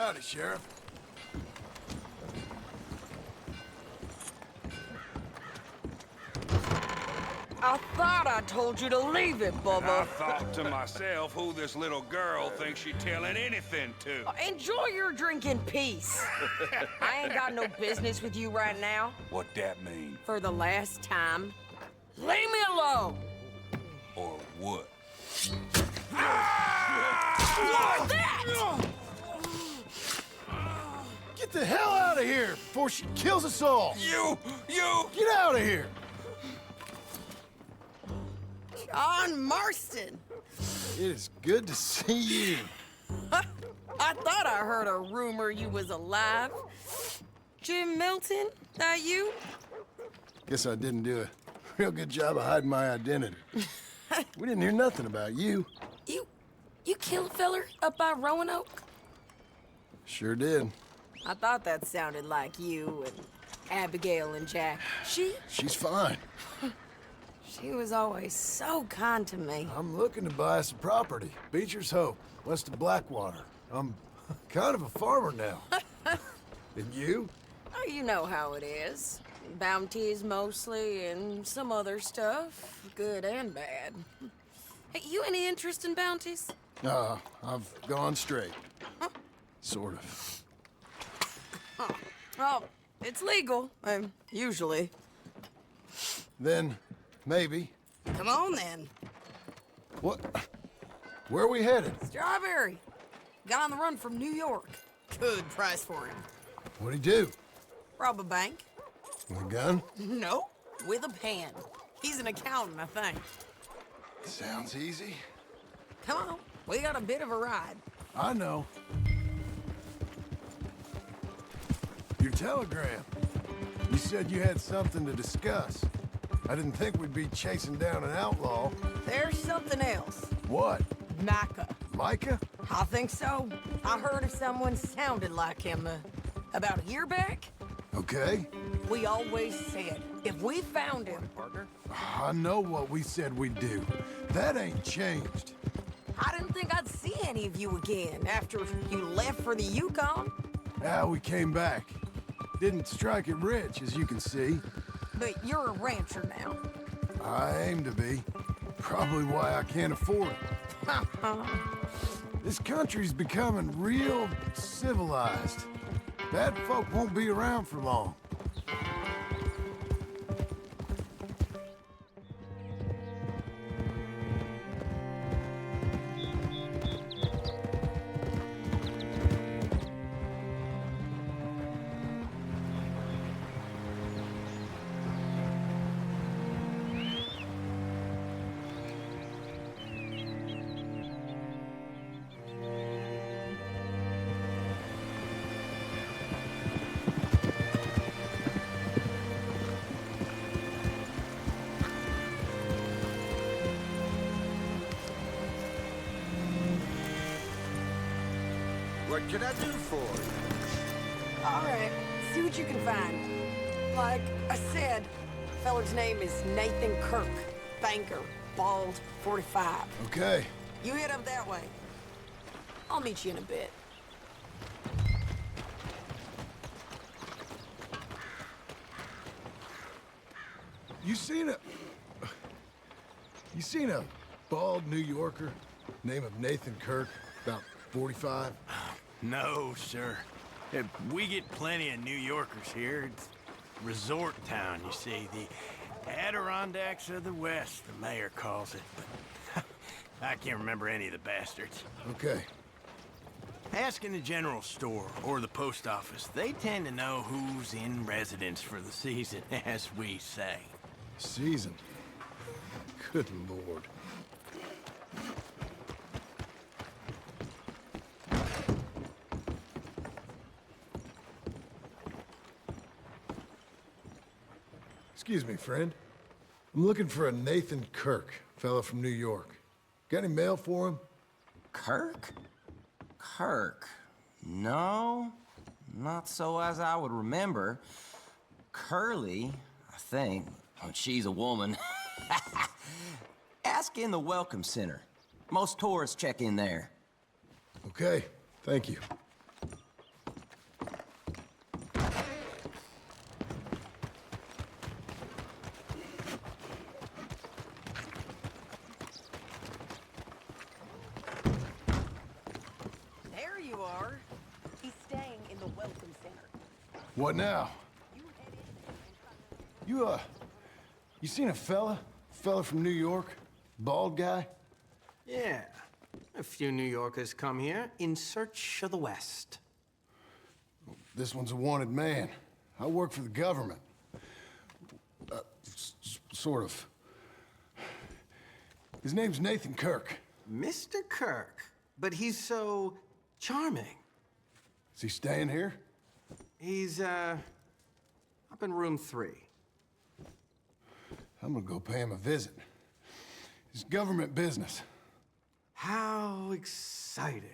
Howdy, Sheriff. I thought I told you to leave it, Bubba. I thought to myself who this little girl thinks she's telling anything to. Enjoy your drink in peace. I ain't got no business with you right now. What that mean? For the last time, leave me alone. Or what? What's that? Get the hell out of here before she kills us all! You! Get out of here! John Marston. It is good to see you. I thought I heard a rumor you was alive. Jim Milton, that you? Guess I didn't do a real good job of hiding my identity. We didn't hear nothing about you. You killed a feller up by Roanoke? Sure did. I thought that sounded like you and Abigail and Jack. She's fine. She was always so kind to me. I'm looking to buy some property. Beecher's Hope, west of Blackwater. I'm kind of a farmer now. And you? Oh, you know how it is. Bounties mostly, and some other stuff, good and bad. Hey, you any interest in bounties? I've gone straight. Sort of. Oh, it's legal, usually. Then, maybe. Come on, then. What? Where are we headed? Strawberry. Got on the run from New York. Good price for him. What'd he do? Rob a bank? With a gun? No, with a pen. He's an accountant, I think. Sounds easy. Come on, we got a bit of a ride. I know. Your telegram. You said you had something to discuss. I didn't think we'd be chasing down an outlaw. There's something else. What? Micah. Micah? I think so. I heard of someone sounded like him about a year back. Okay. We always said, if we found him... Partner? I know what we said we'd do. That ain't changed. I didn't think I'd see any of you again after you left for the Yukon. Now we came back. Didn't strike it rich, as you can see. But you're a rancher now. I aim to be. Probably why I can't afford it. This country's becoming real civilized. Bad folk won't be around for long. What can I do for you? All right, see what you can find. Like I said, feller's name is Nathan Kirk. Banker, bald, 45. Okay. You head up that way. I'll meet you in a bit. You seen a bald New Yorker, name of Nathan Kirk, about 45? No, sir. We get plenty of New Yorkers here. It's resort town, you see. The Adirondacks of the West, the mayor calls it. But I can't remember any of the bastards. Okay. Ask in the general store or the post office. They tend to know who's in residence for the season, as we say. Season. Good Lord. Excuse me, friend. I'm looking for a Nathan Kirk, fella from New York. Got any mail for him? Kirk? Kirk? No, not so as I would remember. Curly, I think. But she's a woman. Ask in the Welcome Center. Most tourists check in there. Okay, thank you. are. He's staying in the Welcome Center. What now? You seen a fella? Fella from New York? Bald guy? Yeah. A few New Yorkers come here in search of the West. This one's a wanted man. I work for the government. Sort of. His name's Nathan Kirk. Mr. Kirk? But he's so charming. Is he staying here? He's, up in room 3. I'm gonna go pay him a visit. It's government business. How exciting.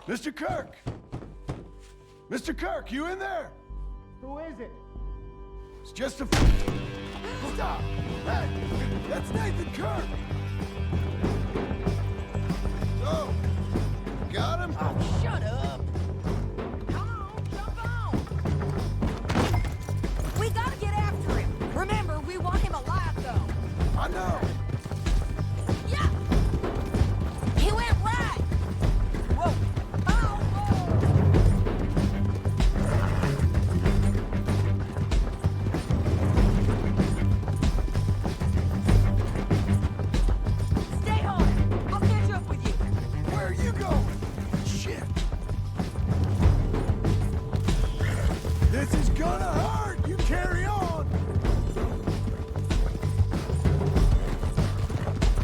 Mr. Kirk! Mr. Kirk, you in there? Who is it? It's just a... Stop! Hey! That's Nathan Kirk! So, got him? Oh, shut up! Come on, jump on! We gotta get after him. Remember, we want him alive, though. I know! Yeah! He went right! Whoa! Oh, stay home! I'll catch up with you! Where are you going? Shit! This is gonna hurt! You carry on!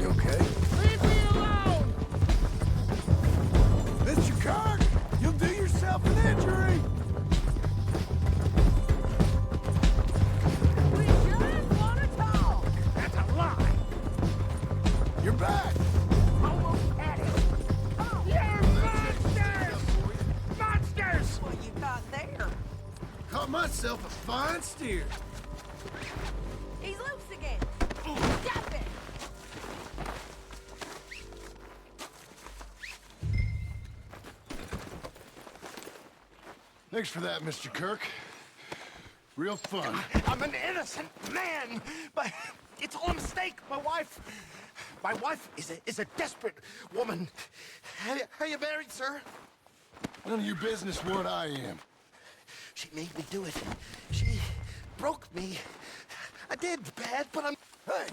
You okay? Leave me alone! Mr. Kirk! You'll do yourself an injury! We just want to talk! That's a lie. You're back! Almost had it! Oh, You're monsters! Monsters! what you got there? Caught myself a fine steer. He's loose again! Stop it! Thanks for that, Mr. Kirk. Real fun. I'm an innocent man, but it's all a mistake. My wife is a desperate woman. Are you married, sir? None of your business what I am. She made me do it. She broke me. I did bad, but I'm... Hey!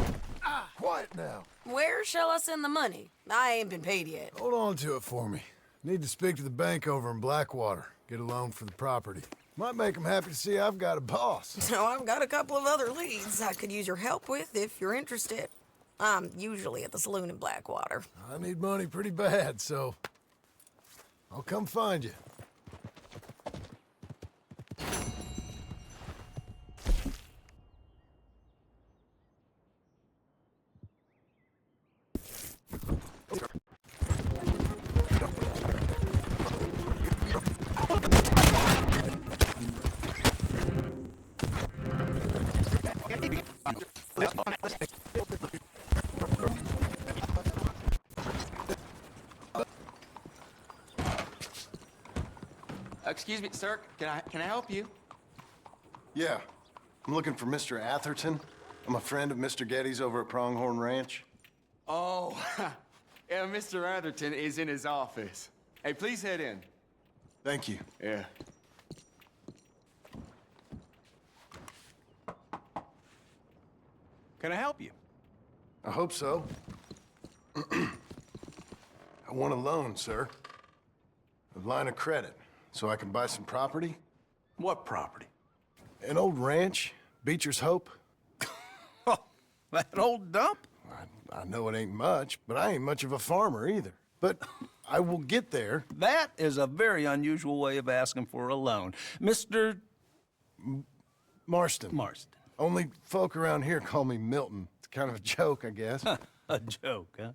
Quiet now. Where shall I send the money? I ain't been paid yet. Hold on to it for me. Need to speak to the bank over in Blackwater. Get a loan for the property. Might make them happy to see I've got a boss. So I've got a couple of other leads I could use your help with if you're interested. I'm usually at the saloon in Blackwater. I need money pretty bad, so I'll come find you. Excuse me, sir. Can I help you? Yeah. I'm looking for Mr. Atherton. I'm a friend of Mr. Getty's over at Pronghorn Ranch. Oh, yeah, Mr. Atherton is in his office. Hey, please head in. Thank you. Yeah. Can I help you? I hope so. I want a loan, sir. A line of credit, so I can buy some property. What property? An old ranch, Beecher's Hope. Oh, that old dump? I know it ain't much, but I ain't much of a farmer either. But I will get there. That is a very unusual way of asking for a loan. Mr. Marston. Marston. Only folk around here call me Milton. It's kind of a joke, I guess. A joke, huh?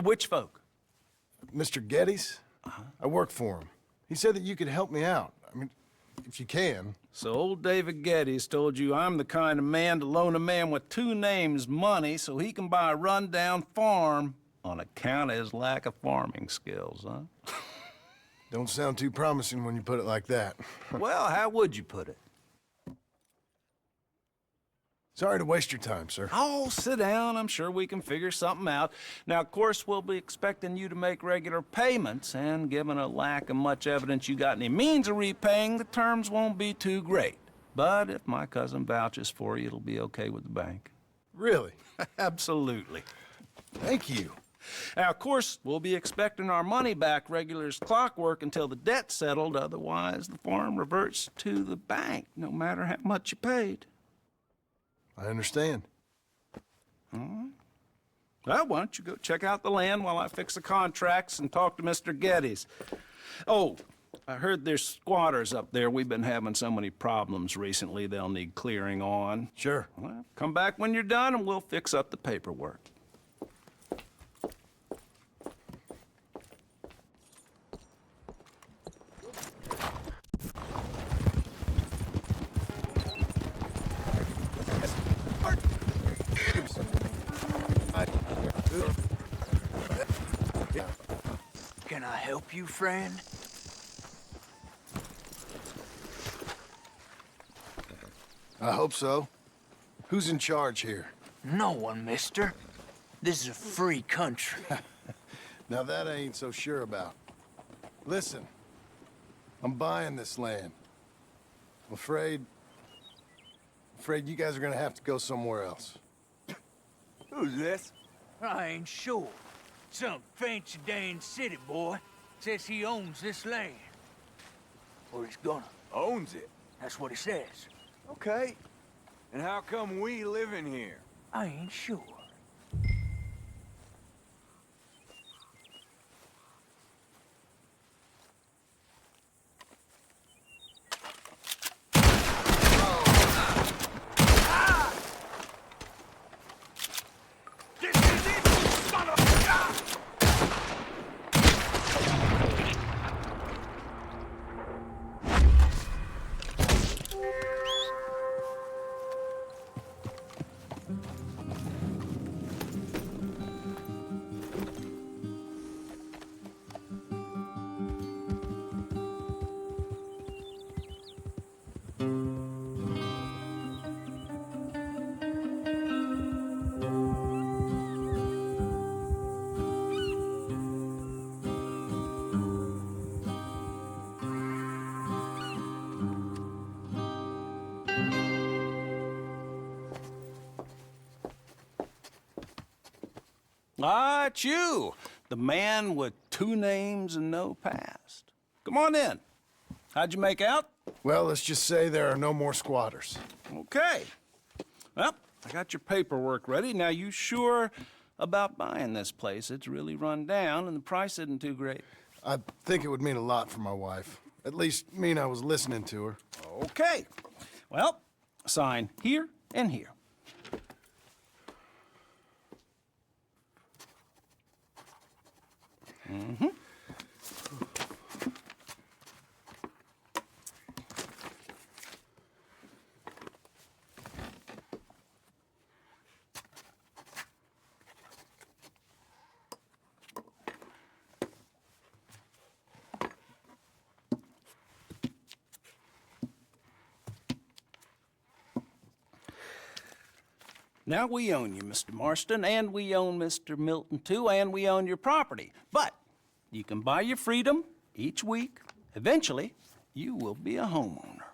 Which folk? Mr. Getty's? I work for him. He said that you could help me out. I mean, if you can. So old David Geddes told you I'm the kind of man to loan a man with two names money so he can buy a rundown farm on account of his lack of farming skills, huh? Don't sound too promising when you put it like that. Well, how would you put it? Sorry to waste your time, sir. Oh, sit down. I'm sure we can figure something out. Now, of course, we'll be expecting you to make regular payments, and given a lack of much evidence you got any means of repaying, the terms won't be too great. But if my cousin vouches for you, it'll be okay with the bank. Really? Absolutely. Thank you. Now, of course, we'll be expecting our money back regular as clockwork until the debt's settled. Otherwise, the farm reverts to the bank, no matter how much you paid. I understand. All right. Well, why don't you go check out the land while I fix the contracts and talk to Mr. Geddes. Oh, I heard there's squatters up there. We've been having so many problems recently, they'll need clearing on. Sure. Well, come back when you're done and we'll fix up the paperwork. Can I help you, friend? I hope so. Who's in charge here? No one, mister. This is a free country. Now that I ain't so sure about. Listen, I'm buying this land. I'm afraid you guys are gonna have to go somewhere else. Who's this? I ain't sure. Some fancy Dan city boy says he owns this land. Or he's gonna. Owns it? That's what he says. Okay. And how come we live in here? I ain't sure. Ah, it's you, the man with two names and no past. Come on in. How'd you make out? Well, let's just say there are no more squatters. Okay. Well, I got your paperwork ready. Now, you sure about buying this place? It's really run down, and the price isn't too great. I think it would mean a lot for my wife. At least mean I was listening to her. Okay. Well, sign here and here. Mm-hmm. Now, we own you, Mr. Marston, and we own Mr. Milton, too, and we own your property. But you can buy your freedom each week. Eventually, you will be a homeowner.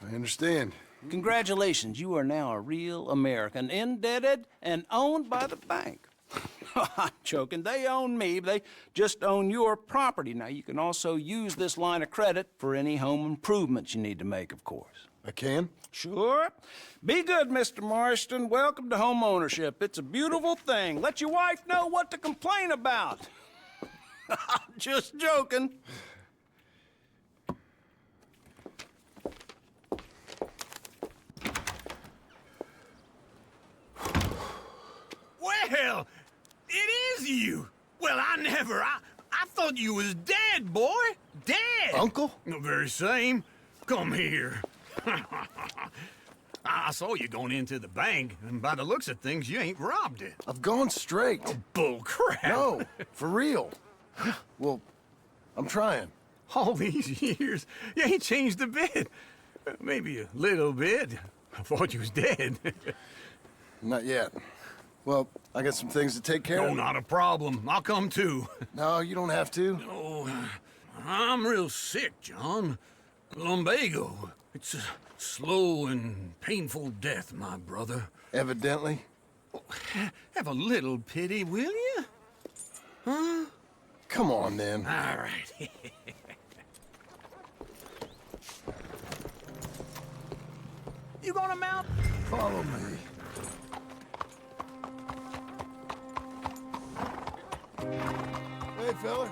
I understand. Congratulations, you are now a real American, indebted and owned by the bank. I'm joking, they own me, they just own your property. Now, you can also use this line of credit for any home improvements you need to make, of course. I can? Sure. Be good, Mr. Marston. Welcome to home ownership. It's a beautiful thing. Let your wife know what to complain about. Just joking. Well, it is you. Well, I thought you was dead, boy. Dead. dead. Uncle? The very same. Come here. I saw you going into the bank, and by the looks of things, you ain't robbed it. I've gone straight. Oh, bull crap. No, for real. Well, I'm trying. All these years, you ain't changed a bit. Maybe a little bit. I thought you was dead. Not yet. Well, I got some things to take care No, of. not a problem. I'll come too. No, you don't have to. Oh, I'm real sick, John. Lumbago. It's a slow and painful death, my brother. Evidently. Have a little pity, will you? Huh? Come on, then. All right. You gonna mount? Follow me. Hey, fella.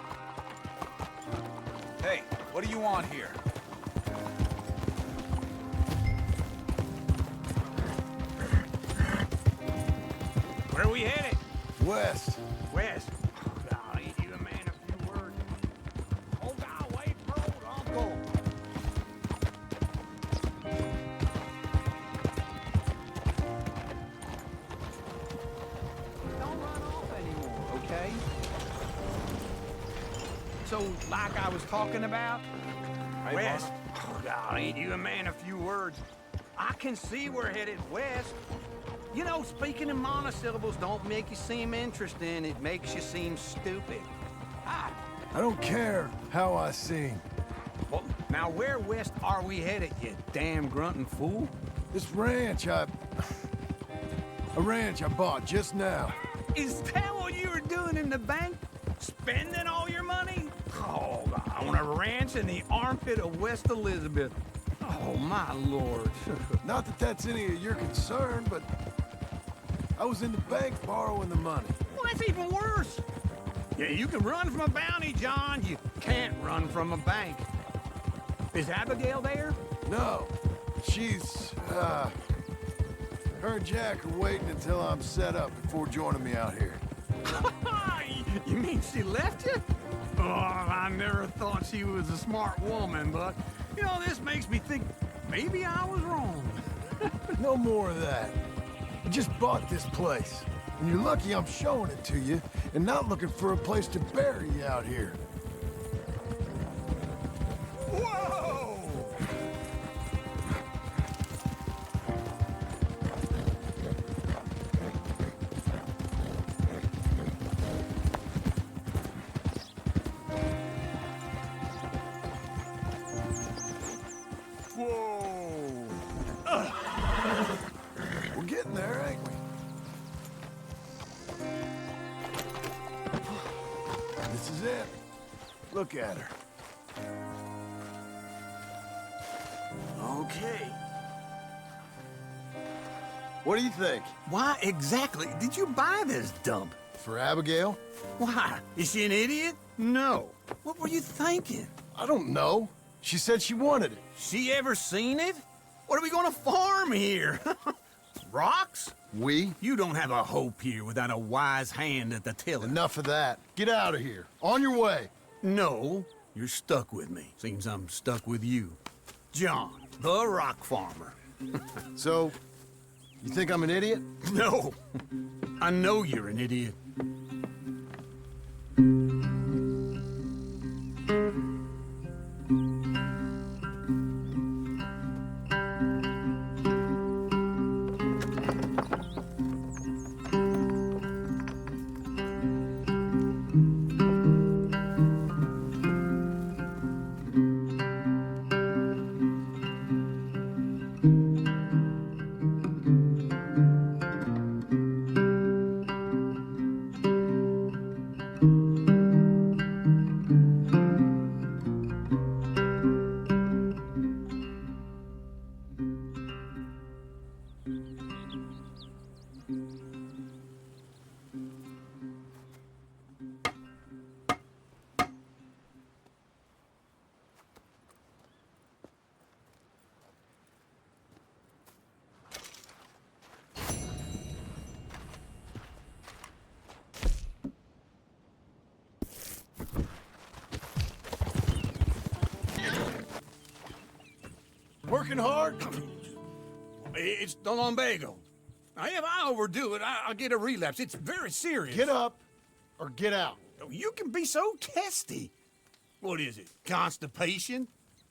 Hey, what do you want here? Where are we headed? West. West. I'll eat you a man a few words. Oh, God, wait for old Uncle. Don't run off anymore, okay? So, like I was talking about, West. Oh, God, I'll eat you a man a few words. I can see we're headed west. You know, speaking in monosyllables don't make you seem interesting. It makes you seem stupid. Ah, I don't care how I seem. well, now where west are we headed, you damn grunting fool? This ranch a ranch I bought just now. Is that what you were doing in the bank? Spending all your money? Oh, I want a ranch in the armpit of West Elizabeth. Oh, my lord. Not that that's any of your concern, but I was in the bank borrowing the money. Well, that's even worse. Yeah, you can run from a bounty, John. You can't run from a bank. Is Abigail there? No, she's, her and Jack are waiting until I'm set up before joining me out here. You mean she left you? Oh, I never thought she was a smart woman, but, you know, this makes me think maybe I was wrong. No more of that. I just bought this place, and you're lucky I'm showing it to you and not looking for a place to bury you out here. Whoa! Whoa! We're getting there, ain't we? This is it. Look at her. Okay. What do you think? Why exactly did you buy this dump? For Abigail? Why? Is she an idiot? No. What were you thinking? I don't know. She said she wanted it. She ever seen it? What are we gonna farm here? Rocks? We? You don't have a hope here without a wise hand at the tiller. Enough of that. Get out of here. On your way. No, you're stuck with me. Seems I'm stuck with you. John, the rock farmer. So, you think I'm an idiot? No, I know you're an idiot. working hard? It's the lumbago. Now, if I overdo it, I'll get a relapse. It's very serious. Get up or get out. You can be so testy. What is it, constipation?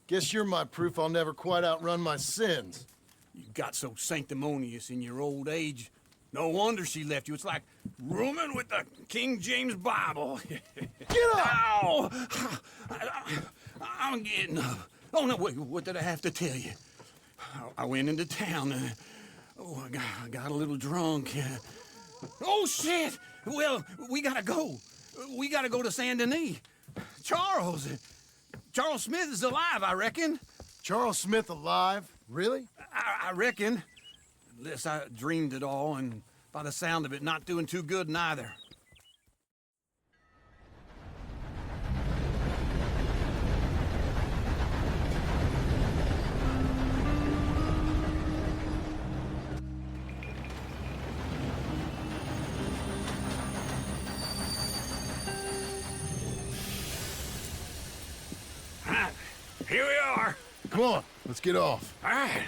Guess you're my proof I'll never quite outrun my sins. You got so sanctimonious in your old age. No wonder she left you. It's like rooming with the King James Bible. Get up! Ow! I'm getting up. Oh, no, wait, what did I have to tell you? I went into town. I got a little drunk. Oh, shit! Well, we gotta go. We gotta go to Saint Denis. Charles Smith is alive, I reckon. Charles Smith alive? Really? I reckon. Unless I dreamed it all, and by the sound of it, not doing too good neither. Here we are. Come on, let's get off. All right.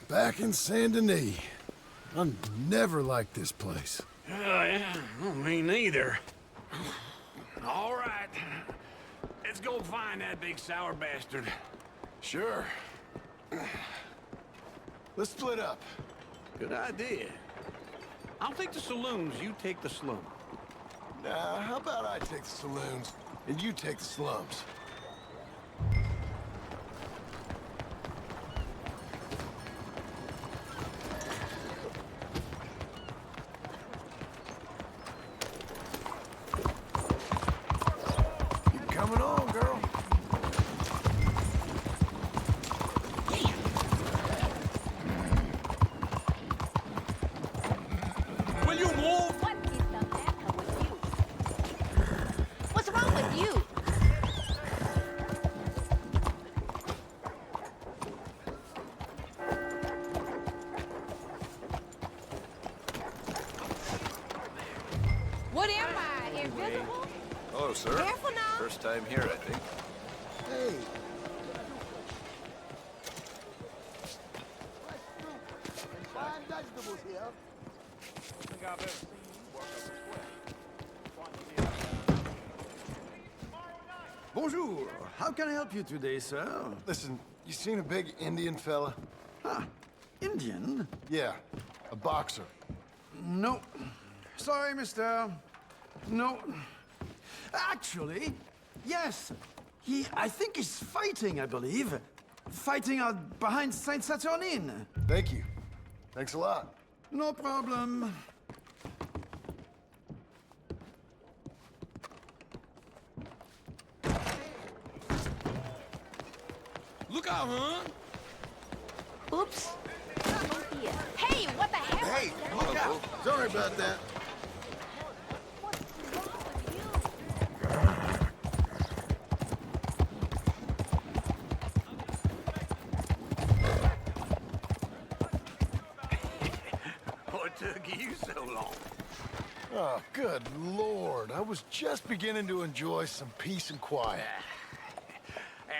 Back in Saint Denis. I never liked this place. Yeah, well, me neither. All right. Let's go find that big sour bastard. Sure. Let's split up. Good idea. I'll take the saloons, you take the slum. Nah, how about I take the saloons and you take the slums? Keep coming on, girl. Will you move? What is the matter with you? What's wrong with you? What am I? Invisible? Hello, sir. Careful now. First time here, I think. Hey. Fine vegetables here. Bonjour. How can I help you today, sir? Listen, you seen a big Indian fella? Ah, Indian? Yeah, a boxer. No. Sorry, mister. No. Actually, yes. I think he's fighting, I believe. Fighting out behind Saint Saturnine. Thank you. Thanks a lot. No problem. Look out, huh? Oops. Oh, dear. Hey, what the hell? Hey, look out! Sorry about that. What took you so long? Oh, good Lord. I was just beginning to enjoy some peace and quiet.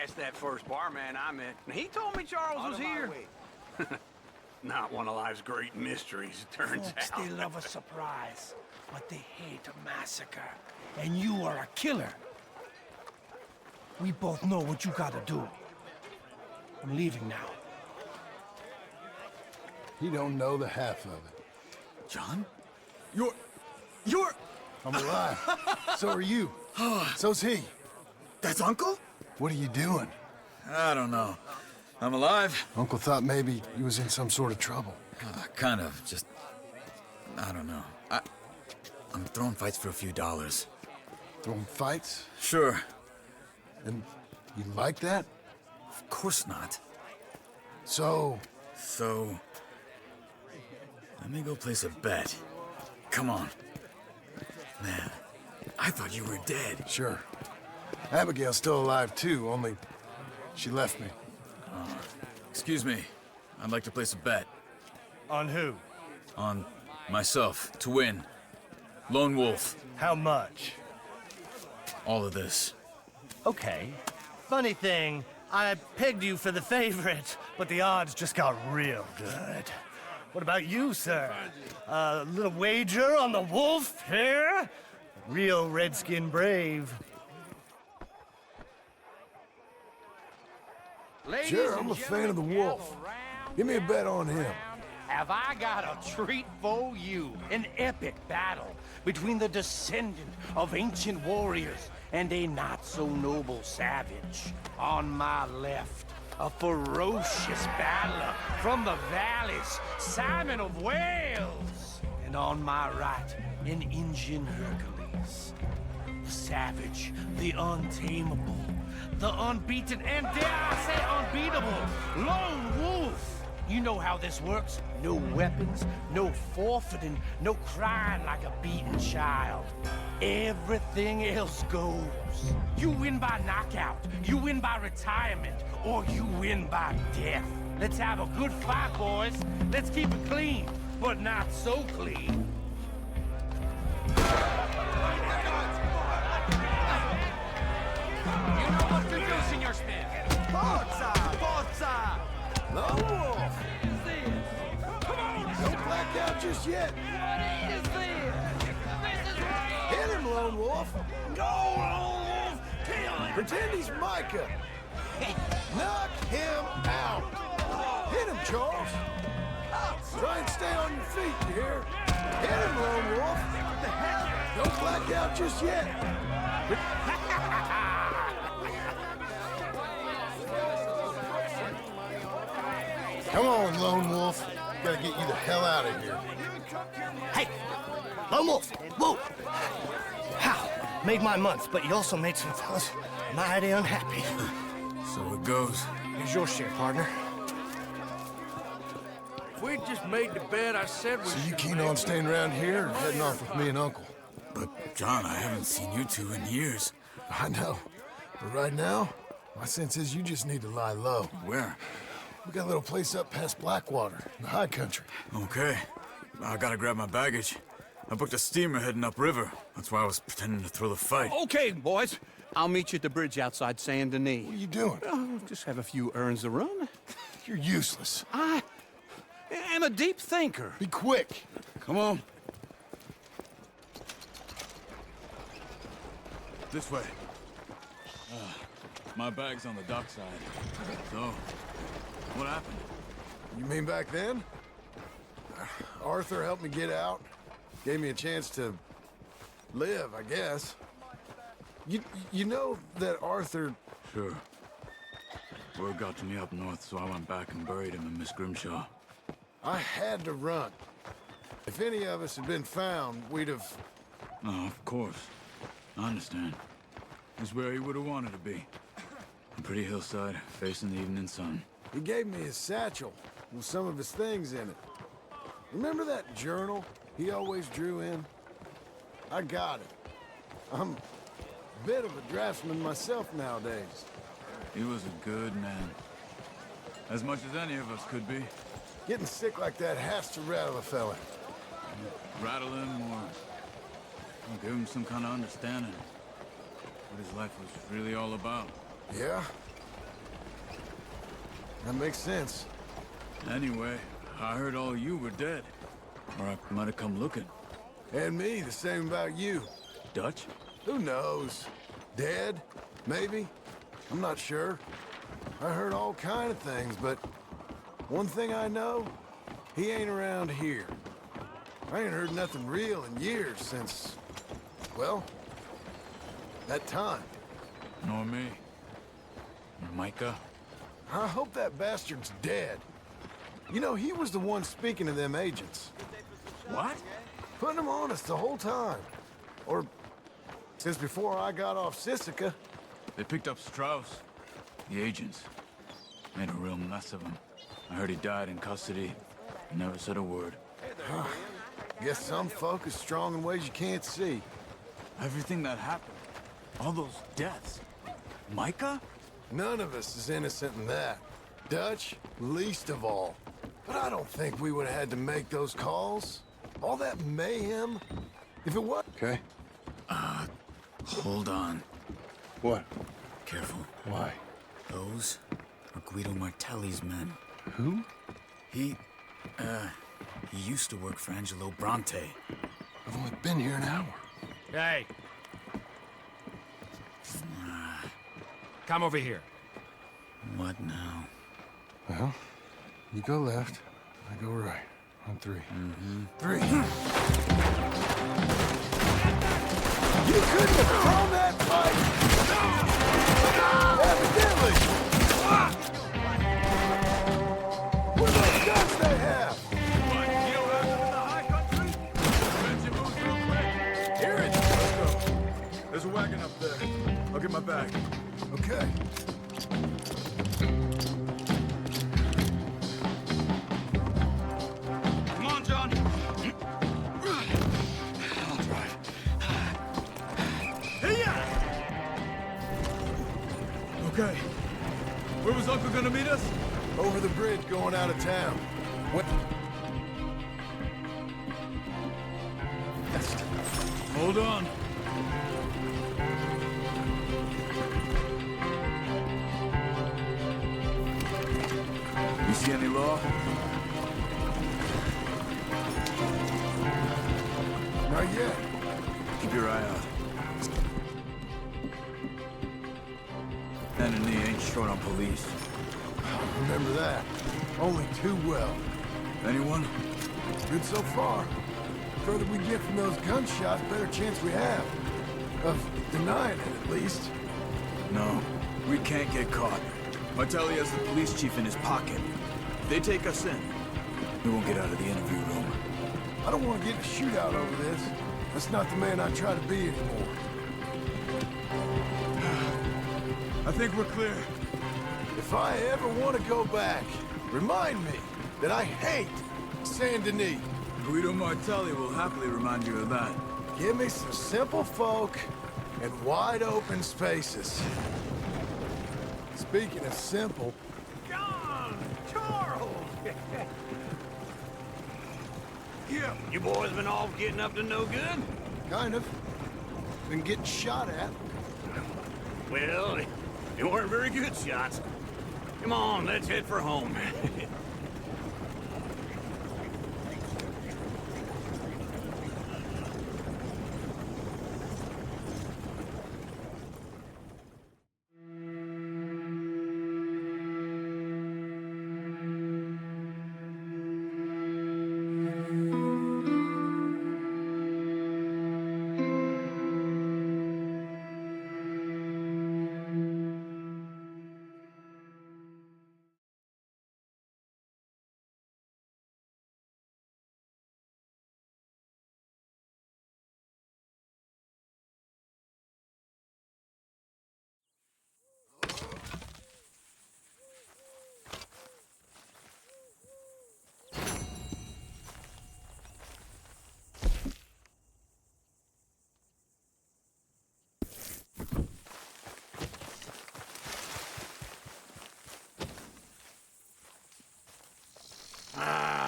Asked that first barman I met, and he told me Charles was here. Not one of life's great mysteries, it turns Folks, out. they love a surprise, but they hate a massacre. And you are a killer. We both know what you gotta do. I'm leaving now. He don't know the half of it. John? You're... I'm alive. So are you. So's he. That's Uncle? What are you doing? I don't know. I'm alive. Uncle thought maybe he was in some sort of trouble. Kind of. Just... I don't know. I'm throwing fights for a few dollars. Throwing fights? Sure. And you like that? Of course not. So... So... Let me go place a bet. Come on. Man, I thought you were dead. Sure. Abigail's still alive, too, only she left me. Excuse me. I'd like to place a bet. On who? On myself, to win. Lone Wolf. How much? All of this. Okay. Funny thing, I pegged you for the favorite, but the odds just got real good. What about you, sir? A little wager on the wolf here? Real redskin brave. Sure, I'm a fan of the wolf. Give me a bet on him. Have I got a treat for you? An epic battle between the descendant of ancient warriors and a not-so-noble savage. On my left, a ferocious battler from the valleys, Simon of Wales. And on my right, an Indian Hercules. The savage, the untamable, the unbeaten, and dare I say unbeatable, Lone Wolf. You know how this works. No weapons, no forfeiting, no crying like a beaten child. Everything else goes. You win by knockout, you win by retirement, or you win by death. Let's have a good fight, boys. Let's keep it clean, but not so clean. You know what to do, Senor Smith. Forza! Forza! Lone Wolf! Come on! Don't black out just yet. What is this? This is wrong! Hit him, Lone Wolf. Go, Lone Wolf! Kill him! Pretend he's Micah. Knock him out. Hit him, Charles. Try and stay on your feet, you hear? Hit him, Lone Wolf. What the hell? Don't black out just yet. Come on, Lone Wolf. Gotta get you the hell out of here. Hey, Lone Wolf, whoa! How? Made my month, but you also made some fellas mighty unhappy. So it goes. Here's your share, partner. If we'd just made the bet I said we So you keen on staying around here or heading off with me and Uncle? But, John, I haven't seen you two in years. I know. But right now, my sense is you just need to lie low. Where? We got a little place up past Blackwater, in the high country. Okay. I gotta grab my baggage. I booked a steamer heading upriver. That's why I was pretending to throw the fight. Okay, boys. I'll meet you at the bridge outside Saint Denis. What are you doing? Oh, just have a few errands to run. You're useless. I am a deep thinker. Be quick. Come on. This way. My bag's on the dockside. So, what happened? You mean back then? Arthur helped me get out. Gave me a chance to live, I guess. You know that Arthur... Sure. Word got to me up north, so I went back and buried him in Miss Grimshaw. I had to run. If any of us had been found, we'd have... Oh, of course. I understand. It's where he would have wanted to be. A pretty hillside, facing the evening sun. He gave me his satchel with some of his things in it. Remember that journal he always drew in? I got it. I'm a bit of a draftsman myself nowadays. He was a good man. As much as any of us could be. Getting sick like that has to rattle a fella. Rattle him or give him some kind of understanding. What his life was really all about. Yeah? That makes sense. Anyway, I heard all you were dead. Or I might have come looking. And me, the same about you. Dutch? Who knows? Dead? Maybe? I'm not sure. I heard all kind of things, but one thing I know, he ain't around here. I ain't heard nothing real in years since, well, that time. Nor me. Micah? I hope that bastard's dead. You know, he was the one speaking to them agents. What? Putting them on us the whole time. Or since before I got off Sisika. They picked up Strauss. The agents. Made a real mess of him. I heard he died in custody. Never said a word. Guess some folk is strong in ways you can't see. Everything that happened. All those deaths. Micah? None of us is innocent in that. Dutch, least of all. But I don't think we would have had to make those calls. All that mayhem. If it was... Okay. Hold on. What? Careful. Why? Those are Guido Martelli's men. Who? He used to work for Angelo Bronte. I've only been here an hour. Hey. Come over here. What now? Well, you go left, I go right. On 3. Three. You couldn't have thrown that fight! Evidently! What are those guns they have? What, you don't have them in the high country? Bet you move real quick. Hear it! Let's go. There's a wagon up there. I'll get my bag. Okay. Come on, John. I'll drive. Hey-ya! Okay. Where was Uncle gonna meet us? Over the bridge going out of town. What? Hold on. You see any law? Not yet. Keep your eye out. Enemy ain't short on police. Remember that. Only too well. Anyone? Good so far. The further we get from those gunshots, better chance we have. Of denying it, at least. No, we can't get caught. Martelli has the police chief in his pocket. If they take us in, we won't get out of the interview room. I don't want to get in a shootout over this. That's not the man I try to be anymore. I think we're clear. If I ever want to go back, remind me that I hate Saint Denis. Guido Martelli will happily remind you of that. Give me some simple folk and wide open spaces. Speaking of simple... John! Charles! Yeah, you boys been all getting up to no good? Kind of. Been getting shot at. Well, they weren't very good shots. Come on, let's head for home.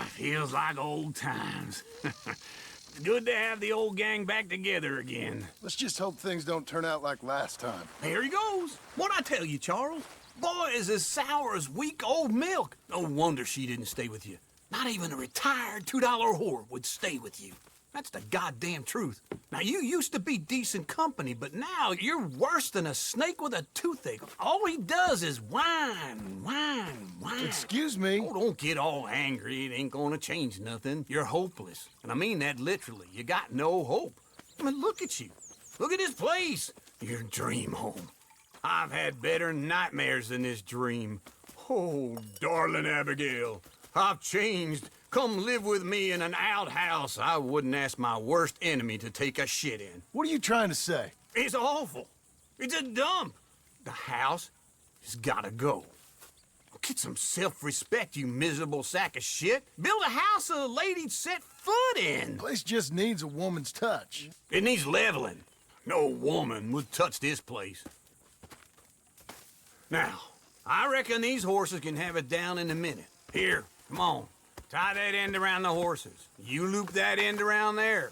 Feels like old times. It's good to have the old gang back together again. Let's just hope things don't turn out like last time. Here he goes. What'd I tell you, Charles? Boy is as sour as weak old milk. No wonder she didn't stay with you. Not even a retired $2 whore would stay with you. That's the goddamn truth. Now, you used to be decent company, but now you're worse than a snake with a toothache. All he does is whine, whine, whine. Excuse me? Oh, don't get all angry. It ain't gonna change nothing. You're hopeless. And I mean that literally. You got no hope. I mean, look at you. Look at this place. Your dream home. I've had better nightmares than this dream. Oh, darling Abigail, I've changed. Come live with me in an outhouse I wouldn't ask my worst enemy to take a shit in. What are you trying to say? It's awful. It's a dump. The house has gotta go. Get some self-respect, you miserable sack of shit. Build a house a lady'd set foot in. The place just needs a woman's touch. It needs leveling. No woman would touch this place. Now, I reckon these horses can have it down in a minute. Here, come on. Tie that end around the horses. You loop that end around there.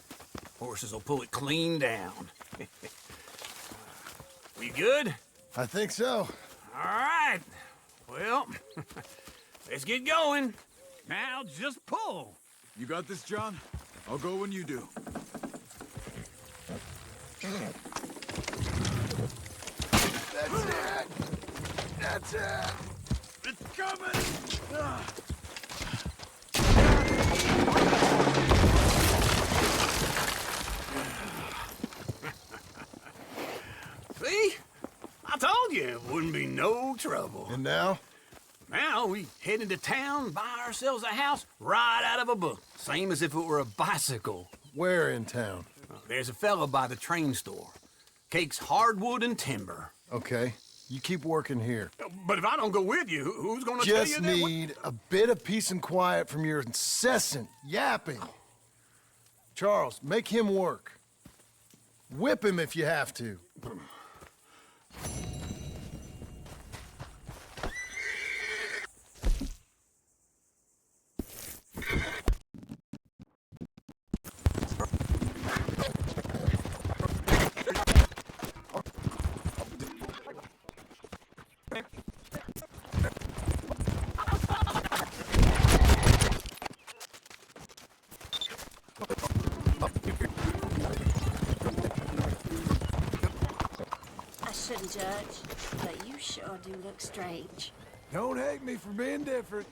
Horses will pull it clean down. We good? I think so. All right. Well, let's get going. Now just pull. You got this, John? I'll go when you do. That's it! That's it! It's coming! See? I told you it wouldn't be no trouble. And now? Now we head into town, buy ourselves a house right out of a book. Same as if it were a bicycle. Where in town? There's a fella by the train store. Cakes hardwood and timber. Okay. You keep working here. But if I don't go with you, who's gonna tell you Just that? need a bit of peace and quiet from your incessant yapping. Charles, make him work. Whip him if you have to. I shouldn't judge, but you sure do look strange. Don't hate me for being different.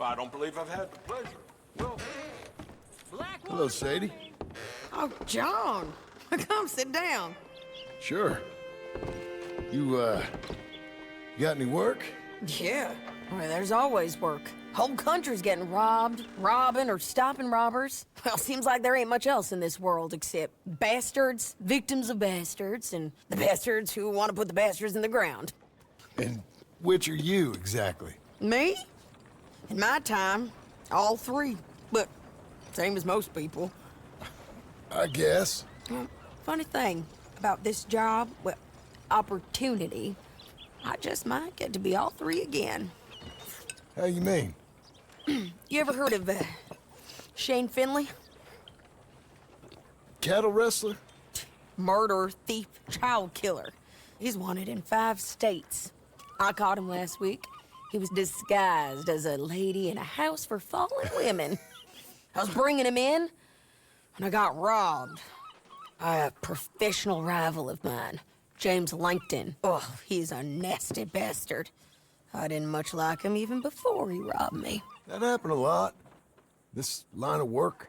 I don't believe I've had the pleasure. Well, Hello, Sadie. Oh, John. Come sit down. Sure. You got any work? Yeah. Well, there's always work. Whole country's getting robbed, robbing, or stopping robbers. Well, seems like there ain't much else in this world except bastards, victims of bastards, and the bastards who want to put the bastards in the ground. And which are you, exactly? Me? In my time, all three. But same as most people. I guess. Well, funny thing about this job, well, opportunity, I just might get to be all three again. How you mean? You ever heard of Shane Finley? Cattle wrestler? Murderer, thief, child killer. He's wanted in 5 states. I caught him last week. He was disguised as a lady in a house for fallen women. I was bringing him in when I got robbed by a professional rival of mine, James Langton. Oh, he's a nasty bastard. I didn't much like him even before he robbed me. That happened a lot. This line of work.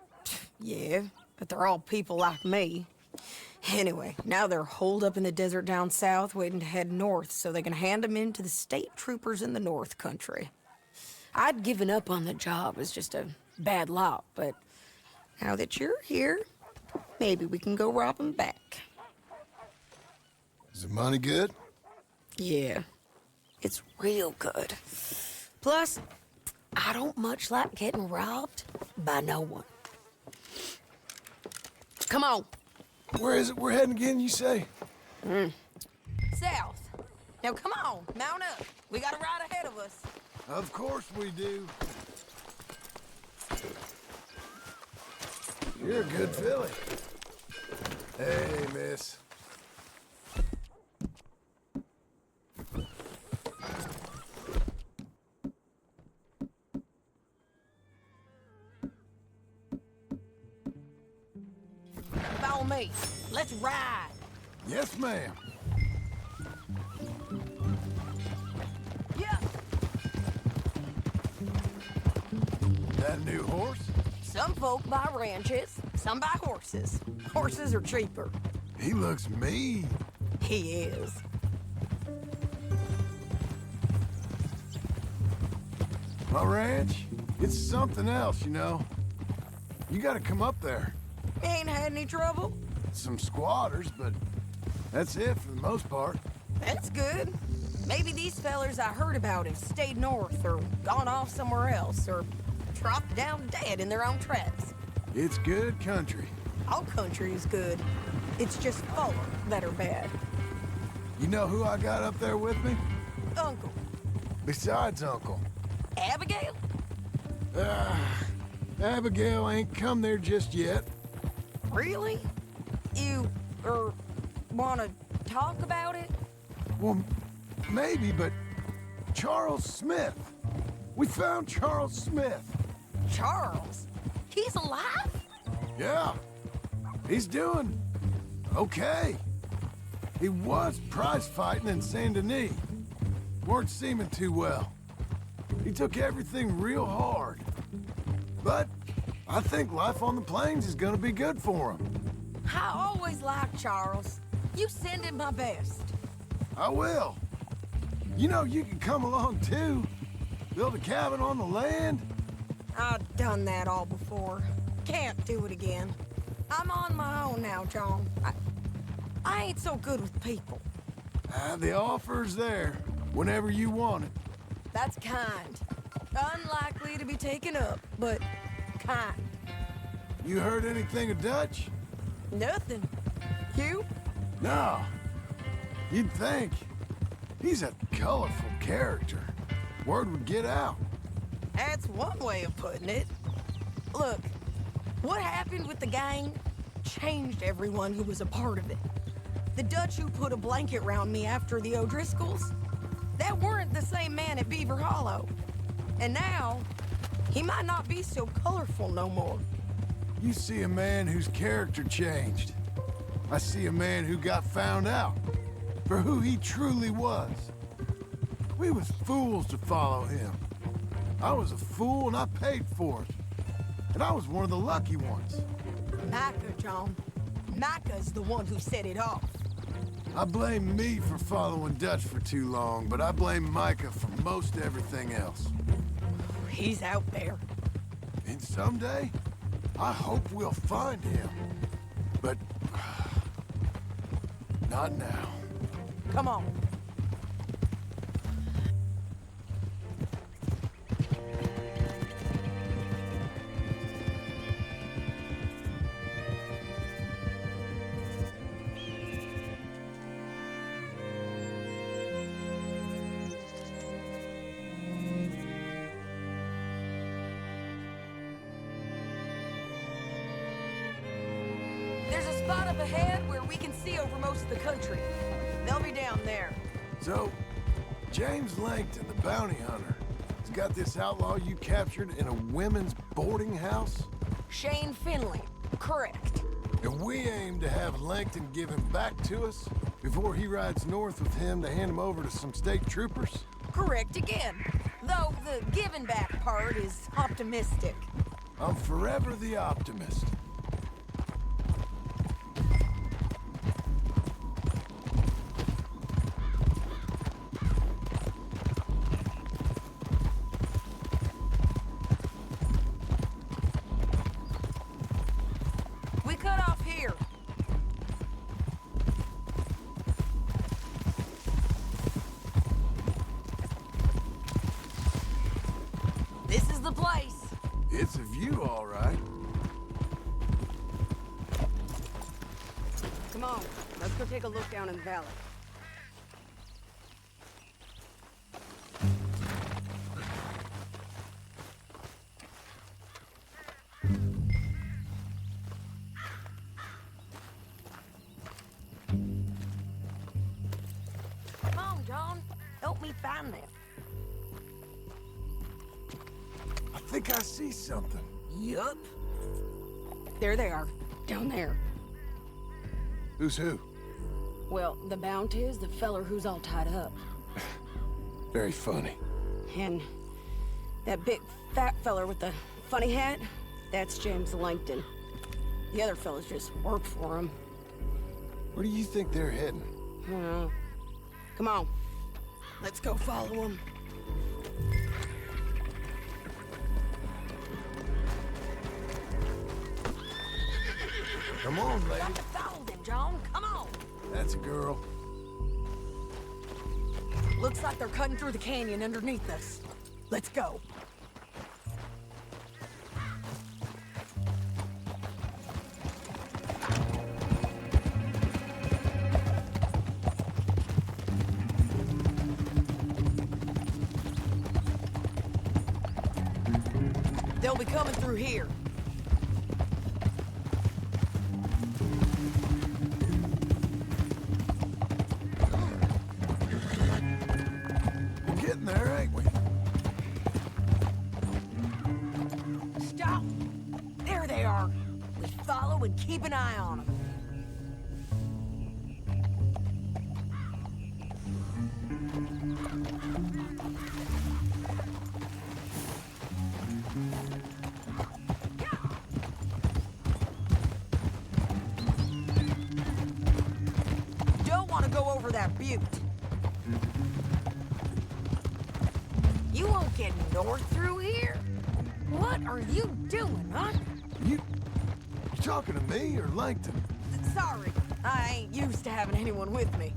Yeah, but they're all people like me. Anyway, now they're holed up in the desert down south, waiting to head north so they can hand them in to the state troopers in the north country. I'd given up on the job as just a bad lot, but now that you're here, maybe we can go rob them back. Is the money good? Yeah, it's real good. Plus, I don't much like getting robbed by no one. Come on. Where is it we're heading again, you say? South. Now come on, mount up. We got a ride ahead of us. Of course we do. You're a good filly. Hey, miss. Follow me. Let's ride. Yes, ma'am. Yeah. That a new horse? Some folk buy ranches, some buy horses. Horses are cheaper. He looks mean. He is. My ranch, it's something else, you know. You gotta come up there. Ain't had any trouble? Some squatters, but that's it for the most part. That's good. Maybe these fellers I heard about have stayed north or gone off somewhere else or dropped down dead in their own tracks. It's good country. All country is good. It's just folk that are bad. You know who I got up there with me? Uncle. Besides Uncle. Abigail? Abigail ain't come there just yet. Really? You, wanna talk about it? Well, maybe, but Charles Smith. We found Charles Smith. Charles? He's alive? Yeah. He's doing okay. He was prize fighting in Saint Denis. Weren't seeming too well. He took everything real hard. But I think life on the plains is gonna be good for him. I always liked Charles. You send him my best. I will. You know, you can come along too. Build a cabin on the land. I've done that all before. Can't do it again. I'm on my own now, John. I ain't so good with people. The offer's there whenever you want it. That's kind. Unlikely to be taken up, but kind. You heard anything of Dutch? Nothing. You? No. You'd think. He's a colorful character. Word would get out. That's one way of putting it. Look, what happened with the gang changed everyone who was a part of it. The Dutch who put a blanket round me after the O'Driscolls, that weren't the same man at Beaver Hollow. And now, he might not be so colorful no more. You see a man whose character changed. I see a man who got found out for who he truly was. We was fools to follow him. I was a fool and I paid for it. And I was one of the lucky ones. Micah, John. Micah's the one who set it off. I blame me for following Dutch for too long, but I blame Micah for most everything else. He's out there. And someday, I hope we'll find him. But not now. Come on. There's a spot up ahead where we can see over most of the country. They'll be down there. So, James Langton, the bounty hunter, has got this outlaw you captured in a women's boarding house? Shane Finley, correct. And we aim to have Langton give him back to us before he rides north with him to hand him over to some state troopers? Correct again. Though the giving back part is optimistic. I'm forever the optimist. We cut off here. This is the place. It's a view, all right. Come on, let's go take a look down in the valley. Come on, John. Help me find them. I think I see something. Yup. There they are, down there. Who's who? Well, the bounty is the feller who's all tied up. Very funny. And that big fat feller with the funny hat, that's James Langton. The other fellas just work for him. Where do you think they're heading? Come on. Let's go follow them. Come on, lady. Got to follow them, John. Come on. That's a girl. Looks like they're cutting through the canyon underneath us. Let's go. They'll be coming through here. keep an eye on them. Don't want to go over that butte. You won't get north through here? What are you doing, huh? You talking to me or Langton? Sorry, I ain't used to having anyone with me.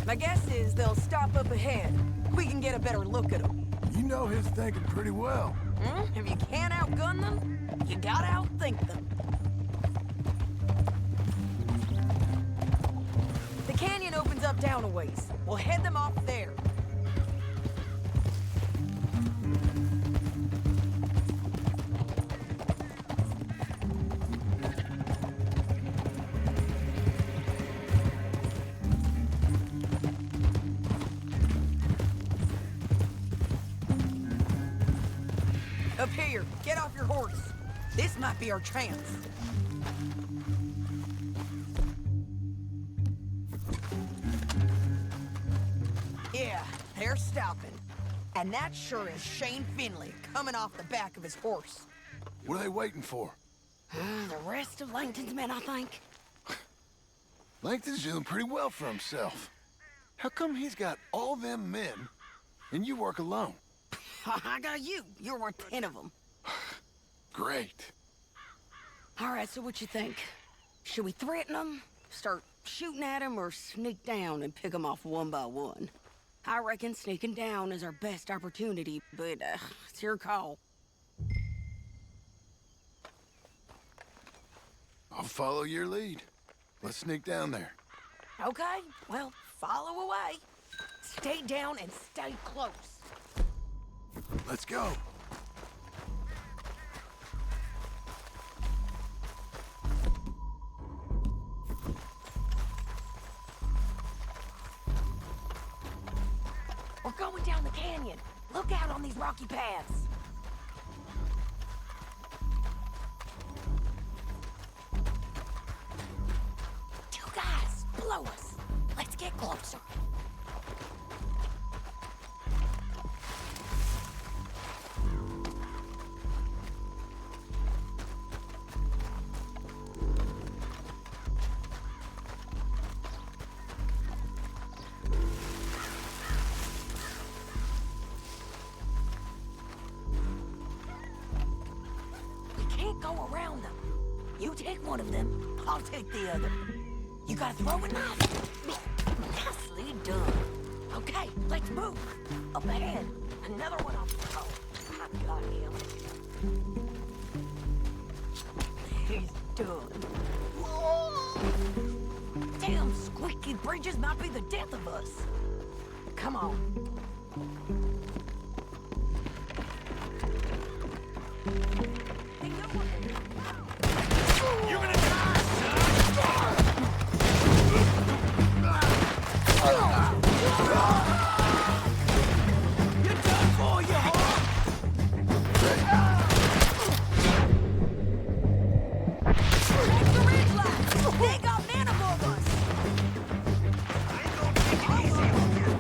My guess is they'll stop up ahead. We can get a better look at them. You know his thinking pretty well. If you can't outgun them, you gotta outthink them. The canyon opens up down a ways. We'll head them off there. Up here, get off your horse. This might be our chance. Yeah, they're stopping. And that sure is Shane Finley coming off the back of his horse. What are they waiting for? The rest of Langton's men, I think. Langton's doing pretty well for himself. How come he's got all them men and you work alone? I got you. You're worth 10 of them. Great. All right, so what you think? Should we threaten them, start shooting at them, or sneak down and pick them off one by one? I reckon sneaking down is our best opportunity, but it's your call. I'll follow your lead. Let's sneak down there. Okay, well, follow away. Stay down and stay close. Let's go. We're going down the canyon. Look out on these rocky paths. Two guys below us. Let's get closer. Go around them. You take one of them, I'll take the other. You gotta throw a knife. Nicely done. Okay, let's move. Up ahead. Another one off the road. I got him. He's done. Damn squeaky bridges might be the death of us. Come on. You're gonna die, son! You're done for, you whore! Take the ridge line! They got men above us! I ain't gonna take it easy on you!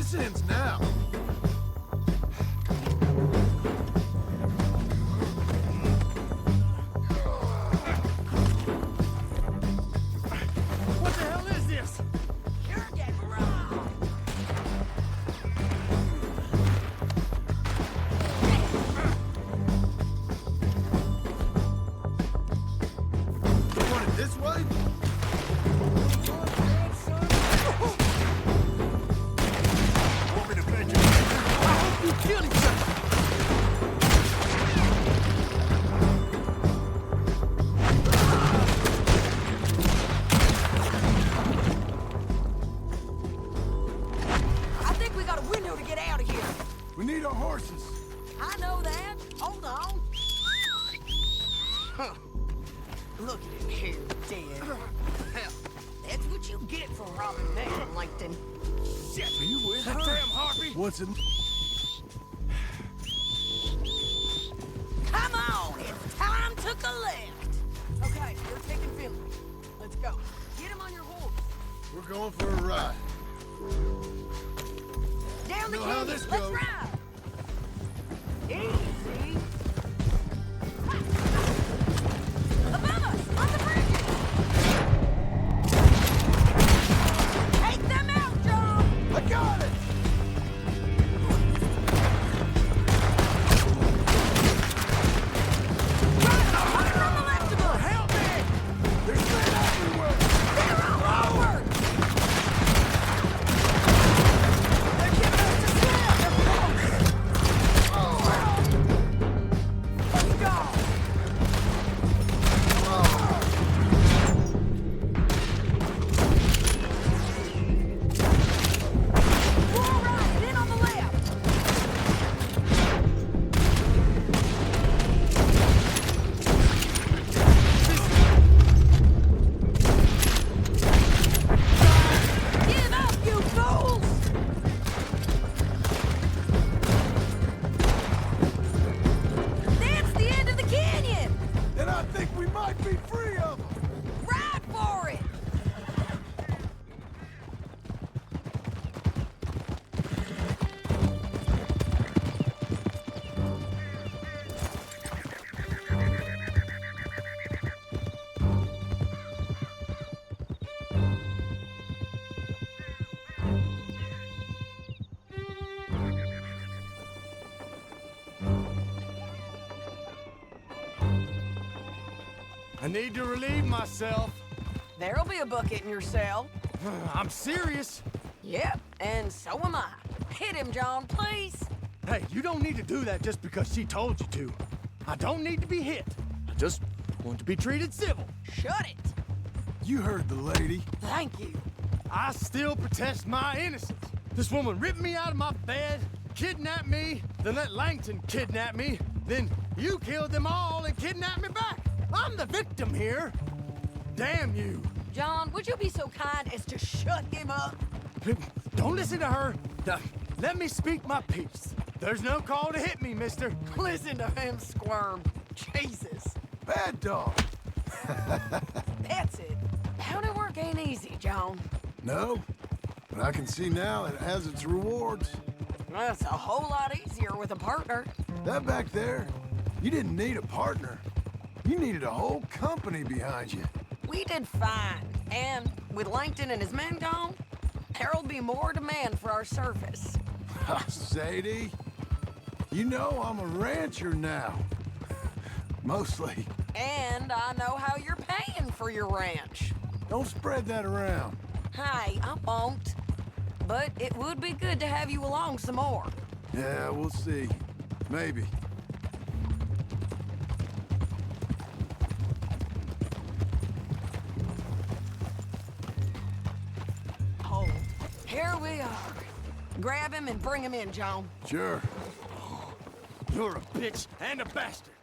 This ends now. What the hell is this? You're getting robbed. You want it this way? Want me to bend you? I hope you kill each other. I think we got a window to get out of here. We need our horses. I know that. Hold on. Huh. Look at him here, dead. Hell, that's what you get for robbing man, Langton. Shit, are you with her? Damn harpy! What's it? Come on, it's time to collect. Okay, you're taking Finley. Let's go. Get him on your horse. We're going for a ride. Down the Know how canyon. this Let's goes. ride. Easy. Above us, on the bridges. Take them out, John. I got it. Help me! There's men everywhere. They're all over! They're giving us the slip! They're close! Let's go! We're all right, in on the left! Give up, you fools! That's the end of the canyon! Then I think we might be free of them. Ride for it! I need to relieve myself. There'll be a bucket in your cell. I'm serious. Yep, and so am I. Hit him, John, please. Hey, you don't need to do that just because she told you to. I don't need to be hit. I just want to be treated civil. Shut it. You heard the lady. Thank you. I still protest my innocence. This woman ripped me out of my bed, kidnapped me, then let Langton kidnap me, then you killed them all and kidnapped me back. I'm the victim here. Damn you. John, would you be so kind as to shut him up? Don't listen to her. Let me speak my piece. There's no call to hit me, mister. Listen to him squirm. Jesus. Bad dog. That's it. Bounty work ain't easy, John. No, but I can see now it has its rewards. That's a whole lot easier with a partner. That back there, you didn't need a partner. You needed a whole company behind you. We did fine. And with Langton and his men gone, there'll be more demand for our service. Sadie, you know I'm a rancher now. Mostly. And I know how you're paying for your ranch. Don't spread that around. Hey, I won't. But it would be good to have you along some more. Yeah, we'll see. Maybe. Oh, here we are. Grab him and bring him in, John. Sure. You're a bitch and a bastard.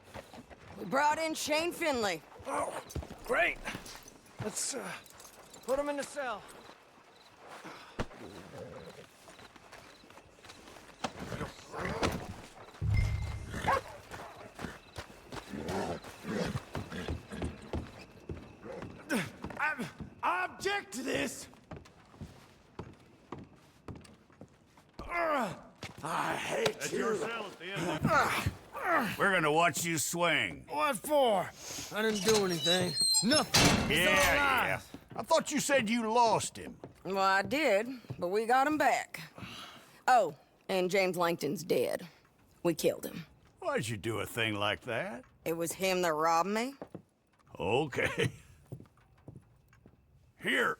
We brought in Shane Finley. Oh, great. Let's put him in the cell. I object to this. I hate you. We're gonna watch you swing. What for? I didn't do anything. Nothing. Yeah. I thought you said you lost him. Well, I did, but we got him back. Oh, and James Langton's dead. We killed him. Why'd you do a thing like that? It was him that robbed me. Okay. Here.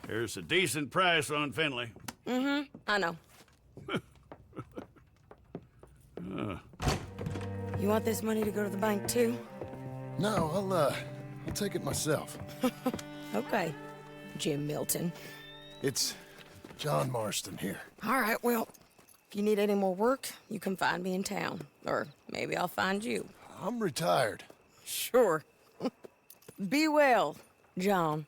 Here's a decent price on Finley. Mm-hmm, I know. You want this money to go to the bank, too? No, I'll take it myself. Okay, Jim Milton. It's John Marston here. All right, well, if you need any more work, you can find me in town. Or maybe I'll find you. I'm retired. Sure. Be well, John.